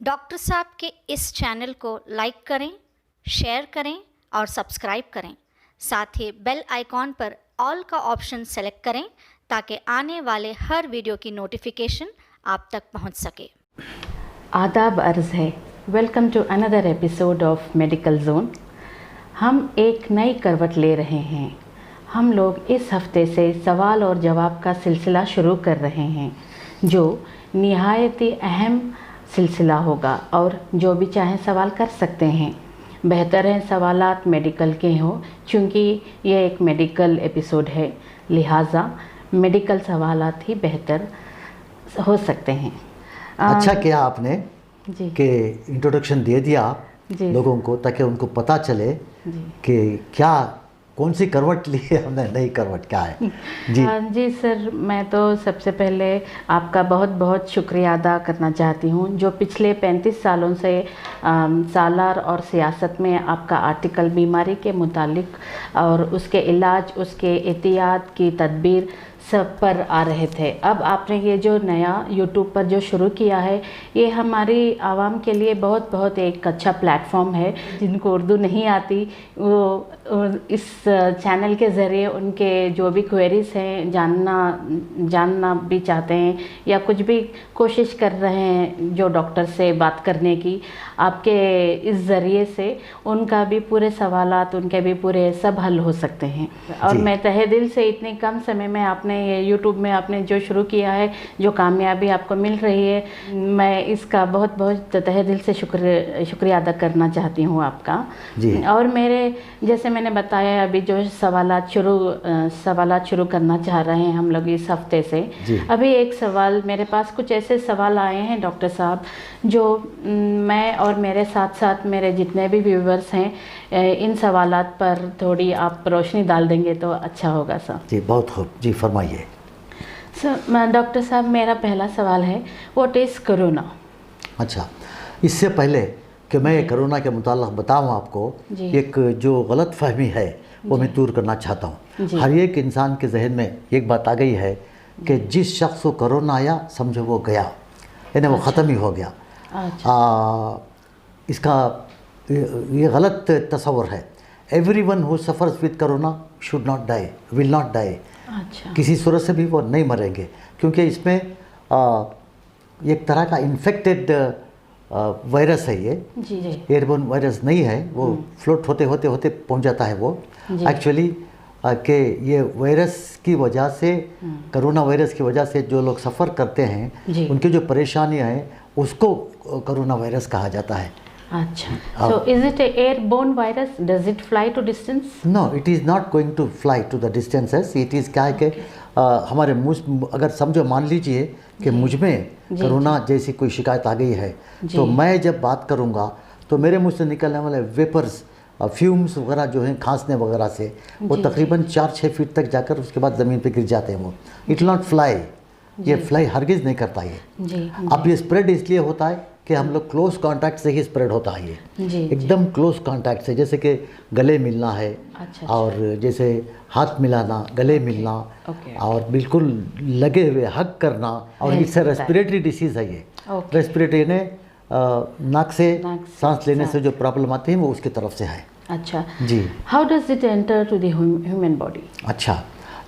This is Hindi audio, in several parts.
डॉक्टर साहब के इस चैनल को लाइक करें, शेयर करें और सब्सक्राइब करें। साथ ही बेल आइकॉन पर ऑल का ऑप्शन सेलेक्ट करें ताकि आने वाले हर वीडियो की नोटिफिकेशन आप तक पहुंच सके। आदाब अर्ज़ है। Welcome to another episode of medical zone. हम एक नई करवट ले रहे हैं। हम लोग इस हफ्ते से सवाल और जवाब का सिलसिला शुरू कर रहे हैं, जो निहायत ही अहम सिलसिला होगा और जो भी चाहें सवाल कर सकते हैं। बेहतर है सवालात मेडिकल के हों, क्योंकि ये एक मेडिकल एपिसोड है, लिहाजा मेडिकल सवालात ही बेहतर हो सकते हैं। अच्छा किया आपने जी कि इंट्रोडक्शन दे दिया आप जी लोगों को, ताकि उनको पता चले जी कि क्या कौन सी करवट ली है हमने, नई करवट क्या है। जी जी सर, मैं तो सबसे पहले आपका बहुत बहुत शुक्रिया अदा करना चाहती हूँ, जो पिछले 35 सालों से सालार और सियासत में आपका आर्टिकल बीमारी के मुतालिक और उसके इलाज, उसके एहतियात की तदबीर सब पर आ रहे थे। अब आपने ये जो नया यूट्यूब पर जो शुरू किया है, ये हमारी आवाम के लिए बहुत बहुत एक अच्छा प्लेटफॉर्म है। जिनको उर्दू नहीं आती वो इस चैनल के ज़रिए उनके जो भी क्वेरीज़ हैं जानना भी चाहते हैं या कुछ भी कोशिश कर रहे हैं जो डॉक्टर से बात करने की, आपके इस ज़रिए से उनका भी पूरे सवालात, उनके भी पूरे सब हल हो सकते हैं। और मैं तहे दिल से, इतने कम समय में आपने ये यूट्यूब में आपने जो शुरू किया है, जो कामयाबी आपको मिल रही है, मैं इसका बहुत बहुत तहे दिल से शुक्रिया अदा करना चाहती हूँ आपका जी। और मेरे जैसे मैंने बताया, अभी जो सवालात शुरू करना चाह रहे हैं हम लोग इस हफ्ते से। अभी एक सवाल मेरे पास, कुछ ऐसे सवाल आए हैं डॉक्टर साहब, जो मैं और मेरे साथ साथ मेरे जितने भी व्यूवर्स हैं, इन सवालात पर थोड़ी आप रोशनी डाल देंगे तो अच्छा होगा सर। जी बहुत खूब, जी फरमाइए। सर डॉक्टर साहब, मेरा पहला सवाल है, व्हाट इज़ कोरोना? अच्छा, इससे पहले कि मैं कोरोना के मुताल्लिक़ बताऊँ आपको, एक जो गलत फहमी है वो मैं दूर करना चाहता हूँ। हर एक इंसान के जहन में एक बात आ गई है कि जिस शख्स को कोरोना आया, समझो वो गया, यानी वो ख़त्म ही हो गया। इसका ये गलत तस्वर है। Everyone who suffers with corona should not die, will not die. किसी सूरत से भी वो नहीं मरेंगे, क्योंकि इसमें एक तरह का इन्फेक्टेड वायरस है। ये एयरबोर्न वायरस नहीं है, वो फ्लोट होते होते होते पहुंच जाता है वो एक्चुअली कि ये वायरस की वजह से, कोरोना वायरस की वजह से जो लोग सफ़र करते हैं, उनकी जो परेशानियां हैं, उसको कोरोना वायरस कहा जाता है। अच्छा, so is it a airborne virus? Does it fly to distance? No, it is not going to fly to the distances. It is क्या है कि हमारे मुझ, अगर समझो मान लीजिए कि मुझ में कोरोना जैसी कोई शिकायत आ गई है, तो मैं जब बात करूँगा तो मेरे मुँह से निकलने वाले वेपर्स, फ्यूम्स वगैरह जो हैं खांसने वगैरह से, वो तकरीबन 4-6 फीट तक जाकर उसके बाद ज़मीन पे गिर जाते हैं। वो इट विल नॉट फ्लाई, ये फ्लाई हरगिज़ नहीं करता ये। अब ये स्प्रेड इसलिए होता है कि हम लोग क्लोज कांटेक्ट से ही स्प्रेड होता है ये, एकदम क्लोज कांटेक्ट से, जैसे कि गले मिलना है। अच्छा। और जैसे हाथ मिलाना, गले मिलना, और बिल्कुल लगे हुए हग करना, और इससे रेस्पिरेटरी डिसीज़ है ये। रेस्पिरेटरी ने नाक से सांस लेने से जो प्रॉब्लम आती है वो उसकी तरफ से है। अच्छा जी। How does it enter to the human body? अच्छा,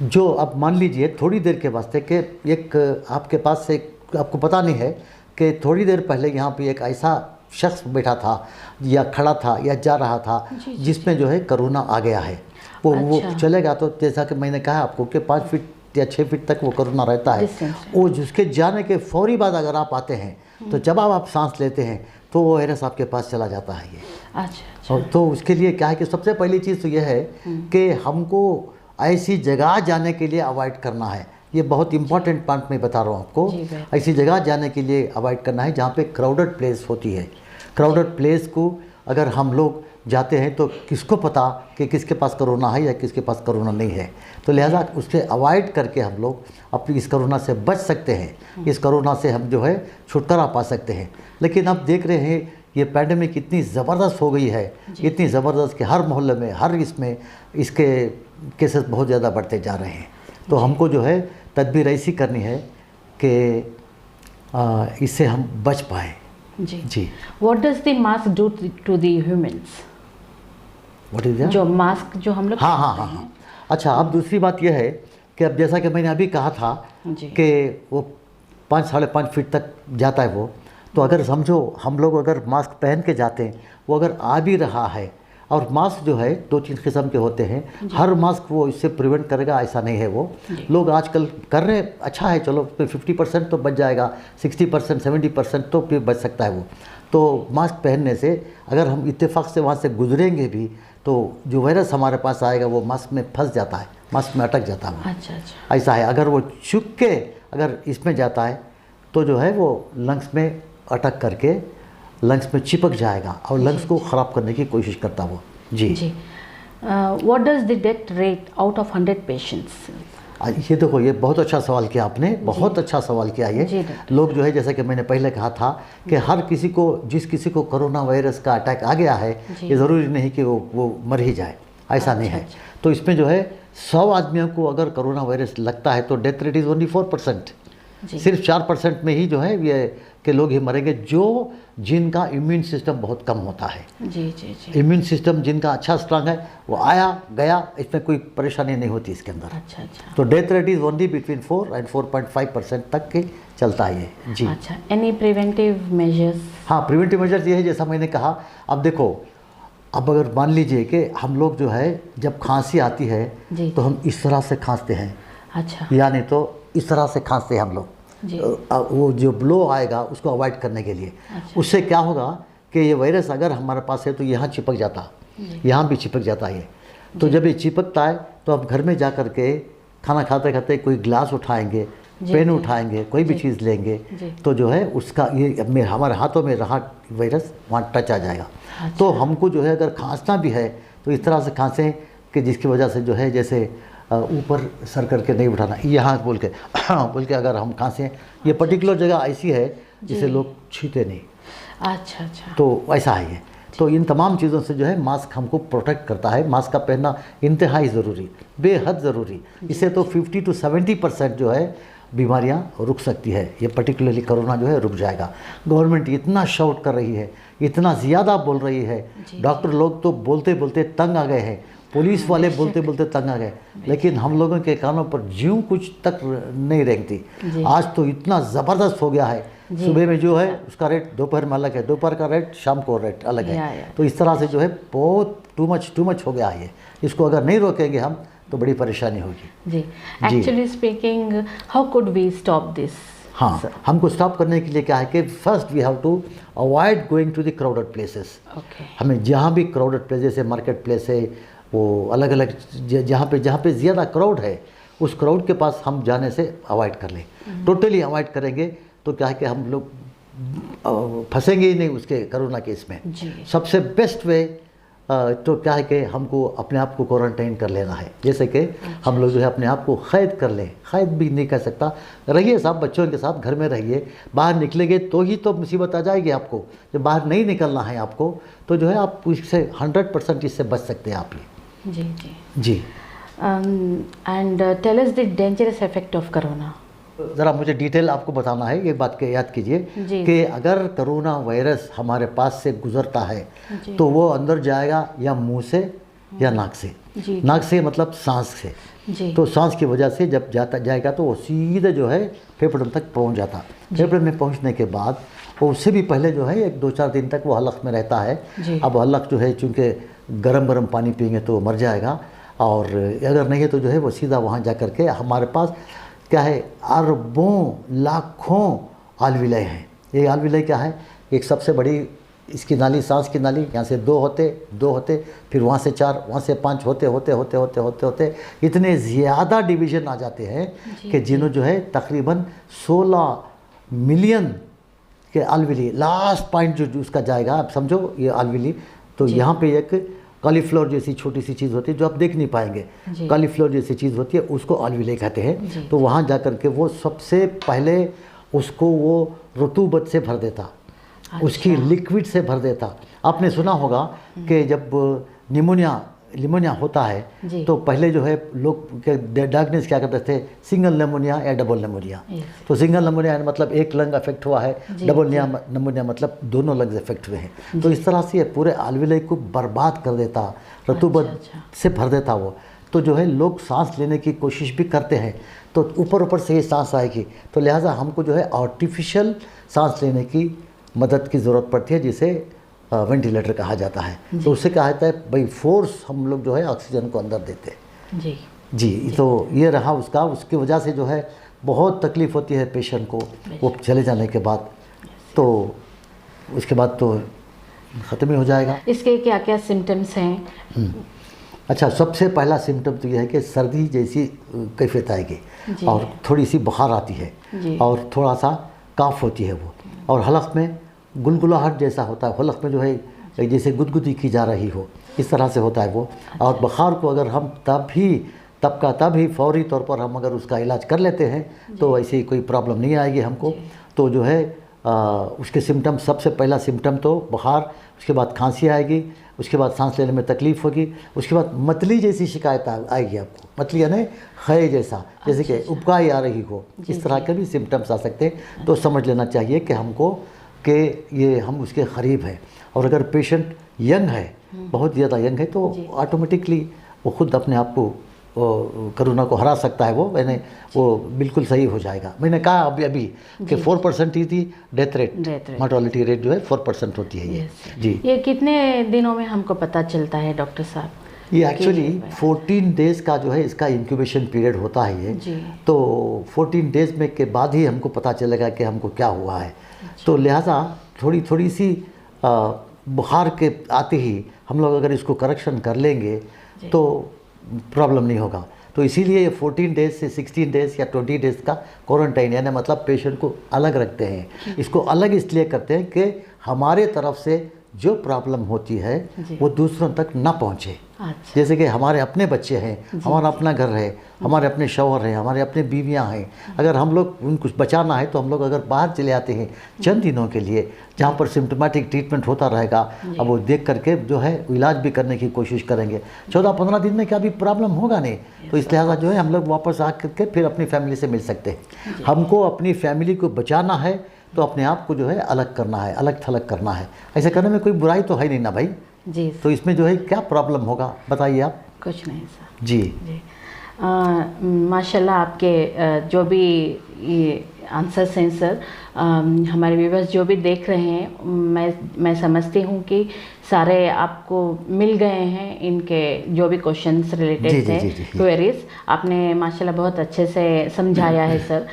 जो अब मान लीजिए थोड़ी देर के वास्ते कि एक आपके पास से, आपको पता नहीं है कि थोड़ी देर पहले यहाँ पे एक ऐसा शख्स बैठा था या खड़ा था या जा रहा था जिसमें जो है कोरोना आ गया है। वो चलेगा तो जैसा कि मैंने कहा आपको कि 5 फीट या 6 फीट तक वो कोरोना रहता है। वो जिसके जाने के फौरी बाद अगर आप आते हैं, तो जब आप सांस लेते हैं तो वो वायरस आपके पास चला जाता है ये। अच्छा। तो उसके लिए क्या है कि सबसे पहली चीज़ तो यह है कि हमको ऐसी जगह जाने के लिए अवॉइड करना है। ये बहुत इंपॉर्टेंट पॉइंट मैं बता रहा हूँ आपको। ऐसी जगह जाने के लिए अवॉइड करना है जहाँ पे क्राउडेड प्लेस होती है। क्राउडेड प्लेस को अगर हम लोग जाते हैं तो किसको पता कि किसके पास कोरोना है या किसके पास कोरोना नहीं है। तो लिहाजा उससे अवॉइड करके हम लोग अपनी इस कोरोना से बच सकते हैं। इस कोरोना से हम जो है छुटकारा पा सकते हैं। लेकिन अब देख रहे हैं ये पैंडेमिक इतनी ज़बरदस्त हो गई है, इतनी ज़बरदस्त कि हर मोहल्ले में, हर इसमें इसके केसेस बहुत ज़्यादा बढ़ते जा रहे हैं। तो हमको जो है तदबीर ऐसी करनी है कि इससे हम बच पाएँ। जी जी। What does the mask do to the humans? What is that? जो मास्क जो हम लोग हाँ हाँ पहनते हाँ हैं। हाँ। अच्छा, अब दूसरी बात यह है कि अब जैसा कि मैंने अभी कहा था जी। कि वो 5-5.5 फीट तक जाता है वो, तो अगर समझो हम लोग अगर मास्क पहन के जाते हैं, वो अगर आ भी रहा है, और मास्क जो है 2-3 किस्म के होते हैं, हर मास्क वो इससे प्रिवेंट करेगा ऐसा नहीं है। वो लोग आजकल कर रहे हैं, अच्छा है, चलो 50% तो बच जाएगा, 60% 70% तो फिर बच सकता है वो। तो मास्क पहनने से अगर हम इत्तेफाक से वहाँ से गुजरेंगे भी, तो जो वायरस हमारे पास आएगा वो मास्क में फंस जाता है, मास्क में अटक जाता है। अच्छा अच्छा। ऐसा है, अगर वो चुप के अगर इसमें जाता है तो जो है वो लंग्स में अटक करके लंग्स में चिपक जाएगा और लंग्स को ख़राब करने की कोशिश करता वो। जी जी। What does the death rate out of 100 patients? ये देखो, ये बहुत अच्छा सवाल किया आपने, बहुत अच्छा सवाल किया जी, ये। डॉक्टर। लोग जो है, जैसा कि मैंने पहले कहा था कि हर किसी को, जिस किसी को कोरोना वायरस का अटैक आ गया है, जी। ये ज़रूरी नहीं कि वो मर ही जाए, ऐसा नहीं है। अच्छा। तो इसमें जो है 100 आदमियों को अगर कोरोना वायरस लगता है तो डेथ रेट इज़ ओनली 4%। जी। सिर्फ 4% में ही जो है ये के लोग ही मरेंगे, जो जिनका इम्यून सिस्टम बहुत कम होता है। जी जी जी। इम्यून सिस्टम जिनका अच्छा स्ट्रांग है, वो आया गया, इसमें कोई परेशानी नहीं होती इसके अंदर। अच्छा अच्छा। तो death rate is only between 4 और 4.5% तक के चलता है ये। जी अच्छा, एनी प्रिवेंटिव मेजर्स? हाँ, प्रिवेंटिव मेजर्स ये है जैसा मैंने कहा। अब देखो, अब अगर मान लीजिए कि हम लोग जो है जब खांसी आती है जी। तो हम इस तरह से खांसते हैं, अच्छा यानी तो इस तरह से खांसते हैं हम लोग। जी। वो जो ब्लो आएगा उसको अवॉइड करने के लिए। अच्छा। उससे क्या होगा कि ये वायरस अगर हमारे पास है तो यहाँ चिपक जाता, यहाँ भी चिपक जाता है ये। तो जब ये चिपकता है तो अब घर में जा कर के खाना खाते खाते कोई ग्लास उठाएंगे, पेन उठाएंगे, कोई भी चीज़ लेंगे, जी। तो जो है उसका ये हमारे हाथों में रहा वायरस वहाँ टच आ जाएगा। तो हमको जो है अगर खांसना भी है तो इस तरह से खांसें कि जिसकी वजह से जो है जैसे ऊपर सर करके नहीं उठाना, यहाँ बोल के अगर हम खांसें, ये पर्टिकुलर जगह ऐसी है जिसे लोग छूते नहीं। अच्छा अच्छा। तो ऐसा है ये। तो इन तमाम चीज़ों से जो है मास्क हमको प्रोटेक्ट करता है। मास्क का पहनना इंतहाई ज़रूरी, बेहद ज़रूरी। इससे तो 50 to 70% जो है बीमारियां रुक सकती है। ये पर्टिकुलरली कोरोना जो है रुक जाएगा। गवर्नमेंट इतना शाउट कर रही है, इतना ज़्यादा बोल रही है, डॉक्टर लोग तो बोलते बोलते तंग आ गए हैं, पुलिस वाले बोलते बोलते तंग आ गए, लेकिन हम लोगों के कानों पर ज्यों कुछ तक नहीं रेंगती। आज तो इतना ज़बरदस्त हो गया है, सुबह में जो है उसका रेट दोपहर में अलग है, दोपहर का रेट शाम को रेट अलग है। तो इस तरह से जो है बहुत टू मच हो गया है ये। इसको अगर नहीं रोकेंगे हम तो बड़ी परेशानी होगी। जी। Actually speaking, how could we stop this? हाँ, हमको स्टॉप करने के लिए क्या है कि first we have to avoid going to the crowded places. Okay. हमें जहाँ भी क्राउडेड प्लेस, जैसे मार्केट प्लेस है, वो अलग अलग जहाँ पे ज़्यादा क्राउड है, उस क्राउड के पास हम जाने से अवॉइड कर लें। टोटली अवॉइड करेंगे तो क्या है कि हम लोग फंसेंगे ही नहीं उसके कोरोना केस में। सबसे बेस्ट वे तो क्या है कि हमको अपने आप को क्वारंटाइन कर लेना है। जैसे कि हम लोग जो है अपने आप को कैद कर लें, कैद भी नहीं कर सकता, रहिए साहब बच्चों के साथ घर में रहिए। बाहर निकलेंगे तो ही तो मुसीबत आ जाएगी आपको। जब बाहर नहीं निकलना है आपको तो जो है आप इससे 100% इससे बच सकते हैं आप ये। जी जी जी। And tell us the dangerous effect of corona. ज़रा मुझे डिटेल आपको बताना है, एक बात के याद कीजिए कि अगर कोरोना वायरस हमारे पास से गुजरता है तो वो अंदर जाएगा या मुंह से या नाक से। नाक से मतलब सांस से। तो सांस की वजह से जब जाएगा तो वो सीधे जो है फेफड़ों तक पहुंच जाता। फेफड़े में पहुंचने के बाद वो उससे भी पहले जो है 1-2-4 दिन तक वो हलक में रहता है। अब हलक जो है चूँकि गरम पानी पिएंगे तो मर जाएगा, और अगर नहीं है तो जो है वो सीधा वहाँ जा कर के हमारे पास क्या है, अरबों लाखों आलविलय हैं। ये आलविलय क्या है, एक सबसे बड़ी इसकी नाली, सांस की नाली, यहाँ से दो होते फिर वहाँ से 4, वहाँ से 5 होते इतने ज़्यादा डिवीज़न आ जाते हैं कि जिन्हों जो है तकरीबन 16 मिलियन के आलविली, लास्ट पॉइंट जो उसका जाएगा, आप समझो ये आलविली। तो यहाँ पे एक कॉलीफ्लावर जैसी छोटी सी चीज़ होती है जो आप देख नहीं पाएंगे, कॉलीफ्लावर जैसी चीज़ होती है, उसको आलविले कहते हैं। तो वहाँ जा कर के वो सबसे पहले उसको वो रतूबत से भर देता, उसकी लिक्विड से भर देता। आपने सुना होगा कि जब निमोनिया निमोनिया होता है जी। तो पहले जो है लोग डायग्नोस क्या करते थे, सिंगल निमोनिया या डबल निमोनिया। तो सिंगल निमोनिया मतलब एक लंग अफेक्ट हुआ है, डबल निमोनिया मतलब दोनों लंग्स अफेक्ट हुए हैं। तो इस तरह से ये पूरे आल्वियाई को बर्बाद कर देता, रतूबत से भर देता वो। तो जो है लोग सांस लेने की कोशिश भी करते हैं तो ऊपर ऊपर से ये सांस आएगी, तो लिहाजा हमको जो है आर्टिफिशियल सांस लेने की मदद की ज़रूरत पड़ती है, जिसे वेंटिलेटर कहा जाता है। तो उससे कहा जाता है भाई फोर्स हम लोग जो है ऑक्सीजन को अंदर देते हैं। जी, तो ये रहा उसका, उसकी वजह से जो है बहुत तकलीफ़ होती है पेशेंट को वो चले जाने के बाद। तो उसके बाद तो ख़त्म ही हो जाएगा। इसके क्या क्या सिम्टम्स हैं? अच्छा, सबसे पहला सिम्टम तो ये है कि सर्दी जैसी कैफियत आएगी और थोड़ी सी बुखार आती है और थोड़ा सा काफ होती है वो, और हलक में गुलगुलाहट जैसा होता है, हलक में जो है जैसे गुदगुदी की जा रही हो, इस तरह से होता है वो। और बुखार को अगर हम तब ही फौरी तौर पर हम अगर उसका इलाज कर लेते हैं तो ऐसी कोई प्रॉब्लम नहीं आएगी हमको। तो जो है उसके सिम्टम, सबसे पहला सिम्टम तो बुखार, उसके बाद खांसी आएगी, उसके बाद सांस लेने में तकलीफ़ होगी, उसके बाद मतली जैसी शिकायत आएगी आपको, मतली यानी खय जैसा, जैसे कि उबकाई आ रही हो, इस तरह के भी सिम्टम्स आ सकते हैं। तो समझ लेना चाहिए कि हमको कि ये हम उसके करीब हैं। और अगर पेशेंट यंग है, बहुत ज़्यादा यंग है, तो ऑटोमेटिकली वो खुद अपने आप को कोरोना को हरा सकता है। वो मैंने वो बिल्कुल सही हो जाएगा। मैंने कहा अभी कि 4% ही थी डेथ रेट, मॉर्टेलिटी रेट जो है 4% होती है ये। जी, ये कितने दिनों में हमको पता चलता है डॉक्टर साहब? ये एक्चुअली 14 डेज़ का जो है इसका इंक्यूबेशन पीरियड होता है ये। तो 14 डेज़ में के बाद ही हमको पता चलेगा कि हमको क्या हुआ है। तो लिहाजा थोड़ी सी बुखार के आते ही हम लोग अगर इसको करेक्शन कर लेंगे तो प्रॉब्लम नहीं होगा। तो इसीलिए ये 14 डेज़ से 16 डेज़ या 20 डेज़ का क्वारंटाइन, यानी मतलब पेशेंट को अलग रखते हैं। इसको अलग इसलिए करते हैं कि हमारे तरफ से जो प्रॉब्लम होती है वो दूसरों तक ना पहुँचे। अच्छा। जैसे कि हमारे अपने बच्चे हैं, हमारा अपना घर है, हमारे अपने शौहर हैं, हमारे अपने बीवियां हैं, अगर हम लोग उनको बचाना है तो हम लोग अगर बाहर चले आते हैं चंद दिनों के लिए, जहाँ पर सिम्टोमेटिक ट्रीटमेंट होता रहेगा, अब वो देख करके जो है इलाज भी करने की कोशिश करेंगे। 14-15 दिन में क्या भी प्रॉब्लम होगा नहीं। तो इस लिहाजा जो है हम लोग वापस आ करके फिर अपनी फैमिली से मिल सकते हैं। हमको अपनी फैमिली को बचाना है तो अपने आप को जो है अलग करना है, अलग थलग करना है। ऐसे करने में कोई बुराई तो है नहीं ना भाई। जी, तो इसमें जो है क्या प्रॉब्लम होगा बताइए आप। कुछ नहीं सर। जी, माशाल्लाह आपके जो भी ये आंसर्स हैं सर, हमारे व्यूअर्स जो भी देख रहे हैं, मैं समझती हूँ कि सारे आपको मिल गए हैं, इनके जो भी क्वेश्चंस रिलेटेड थे, क्वेरीज आपने माशाल्लाह बहुत अच्छे से समझाया है सर।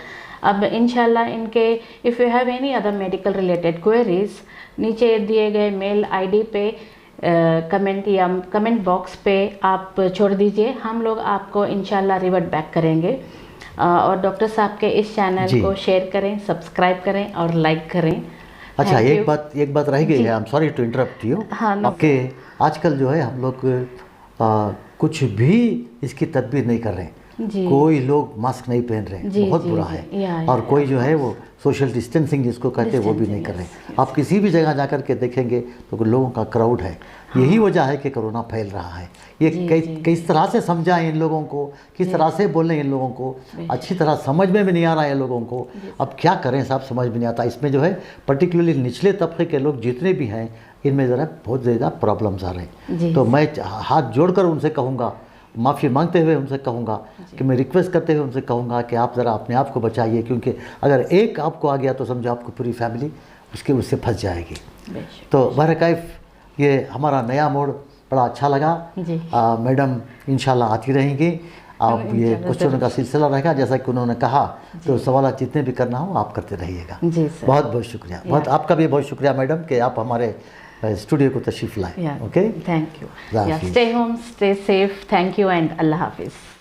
अब इंशाल्लाह इनके if you have any other medical related queries, नीचे दिए गए मेल आईडी पे कमेंट या कमेंट बॉक्स पे आप छोड़ दीजिए, हम लोग आपको इंशाल्लाह रिवर्ट बैक करेंगे। और डॉक्टर साहब के इस चैनल को शेयर करें, सब्सक्राइब करें और लाइक करें। अच्छा, एक बात रह गई है, I am sorry to interrupt you. आपके आजकल जो है हम लोग कुछ भी इसकी तदबीर नहीं कर रहे हैं। कोई लोग मास्क नहीं पहन रहे हैं, बहुत बुरा है। और कोई जो है वो सोशल डिस्टेंसिंग जिसको कहते हैं वो भी नहीं कर रहे हैं। आप किसी भी जगह जा कर के देखेंगे तो लोगों का क्राउड है। यही वजह है कि कोरोना फैल रहा है। ये किस तरह से समझाएं इन लोगों को, किस तरह से बोलें इन लोगों को, अच्छी तरह समझ में भी नहीं आ रहा है लोगों को। अब क्या करें साहब, समझ में नहीं आता। इसमें जो है पर्टिकुलरली निचले तबके के लोग जितने भी हैं, इनमें ज़रा बहुत ज़्यादा प्रॉब्लम्स आ रहे हैं। तो मैं हाथ जोड़कर उनसे कहूँगा, माफ़ी मांगते हुए उनसे कहूँगा कि मैं रिक्वेस्ट करते हुए उनसे कहूँगा कि आप ज़रा अपने आप को बचाइए, क्योंकि अगर एक आपको आ गया तो समझो आपको पूरी फैमिली उससे फंस जाएगी। तो बहरकैफ ये हमारा नया मोड़ बड़ा अच्छा लगा। मैडम इंशाल्लाह आती रहेंगी। आप ये क्वेश्चनों का सिलसिला रहेगा, जैसा कि उन्होंने कहा, तो सवाल जितने भी करना हो आप करते रहिएगा। बहुत बहुत शुक्रिया, बहुत आपका भी बहुत शुक्रिया मैडम कि आप हमारे स्टूडियो को तशरीफ लाए। Okay, thank you. Stay home, stay safe. Thank you and Allah हाफिज़।